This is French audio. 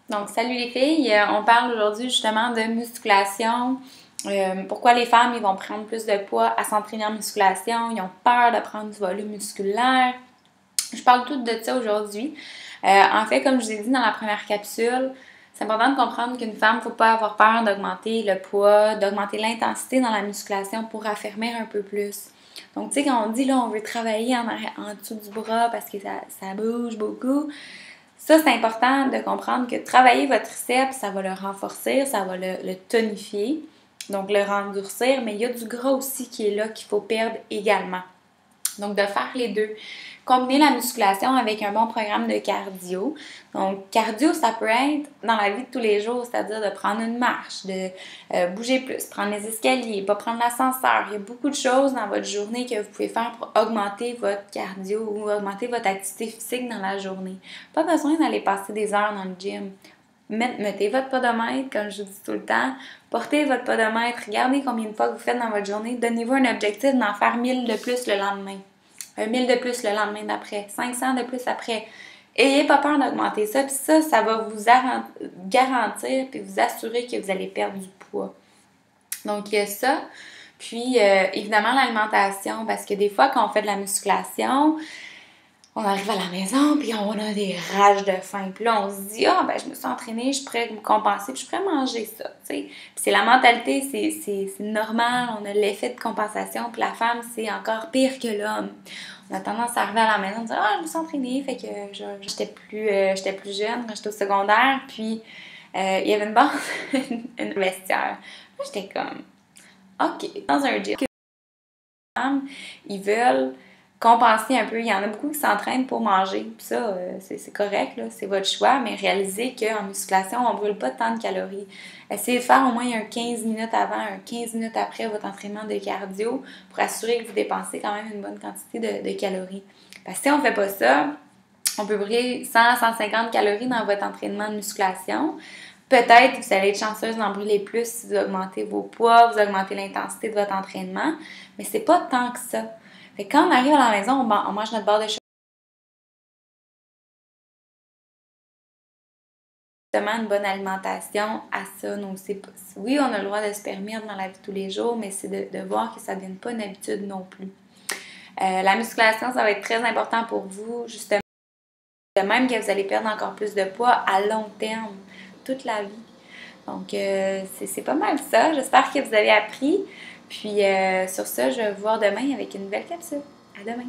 Donc, salut les filles, on parle aujourd'hui justement de musculation. Pourquoi les femmes ils vont prendre plus de poids à s'entraîner en musculation, ils ont peur de prendre du volume musculaire. Je parle tout de ça aujourd'hui. En fait, comme je vous ai dit dans la première capsule, c'est important de comprendre qu'une femme, il ne faut pas avoir peur d'augmenter le poids, d'augmenter l'intensité dans la musculation pour affermir un peu plus. Donc, tu sais, quand on dit là, on veut travailler en dessous du bras parce que ça bouge beaucoup, ça, c'est important de comprendre que travailler votre triceps, ça va le renforcer, ça va le tonifier, donc le rendurcir, mais il y a du gras aussi qui est là qu'il faut perdre également. Donc, de faire les deux. Combiner la musculation avec un bon programme de cardio. Donc, cardio, ça peut être dans la vie de tous les jours, c'est-à-dire de prendre une marche, de bouger plus, prendre les escaliers, pas prendre l'ascenseur. Il y a beaucoup de choses dans votre journée que vous pouvez faire pour augmenter votre cardio ou augmenter votre activité physique dans la journée. Pas besoin d'aller passer des heures dans le gym. Mettez votre podomètre, comme je vous dis tout le temps. Portez votre podomètre. Regardez combien de fois vous faites dans votre journée. Donnez-vous un objectif d'en faire 1000 de plus le lendemain. 1000 de plus le lendemain d'après. 500 de plus après. Ayez pas peur d'augmenter ça. Puis ça va vous garantir puis vous assurer que vous allez perdre du poids. Donc, il y a ça. Puis, évidemment, l'alimentation. Parce que des fois, quand on fait de la musculation, on arrive à la maison, puis on a des rages de faim. Puis là, on se dit, ben je me suis entraînée, je suis prête à me compenser, puis je suis prête à manger ça, tu sais. Puis c'est la mentalité, c'est normal, on a l'effet de compensation, puis la femme, c'est encore pire que l'homme. On a tendance à arriver à la maison et dire, je me suis entraînée, fait que j'étais plus jeune quand j'étais au secondaire, puis il y avait une base, une vestiaire. Moi, j'étais comme, OK, dans un gym, les femmes, ils veulent compenser un peu. Il y en a beaucoup qui s'entraînent pour manger. Puis ça, c'est correct, là, c'est votre choix, mais réalisez qu'en musculation, on ne brûle pas tant de calories. Essayez de faire au moins un 15 minutes avant, un 15 minutes après votre entraînement de cardio pour assurer que vous dépensez quand même une bonne quantité de calories. Parce que si on ne fait pas ça, on peut brûler 100-150 calories dans votre entraînement de musculation. Peut-être que vous allez être chanceuse d'en brûler plus si vous augmentez vos poids, vous augmentez l'intensité de votre entraînement, mais c'est pas tant que ça. Fait que quand on arrive à la maison, on mange notre barre de chocolat. Justement, une bonne alimentation à ça. Donc, oui, on a le droit de se permettre dans la vie de tous les jours, mais c'est de voir que ça ne devienne pas une habitude non plus. La musculation, ça va être très important pour vous, justement, de même que vous allez perdre encore plus de poids à long terme, toute la vie. Donc, c'est pas mal ça. J'espère que vous avez appris. Puis, sur ça, je vais vous voir demain avec une nouvelle capsule. À demain!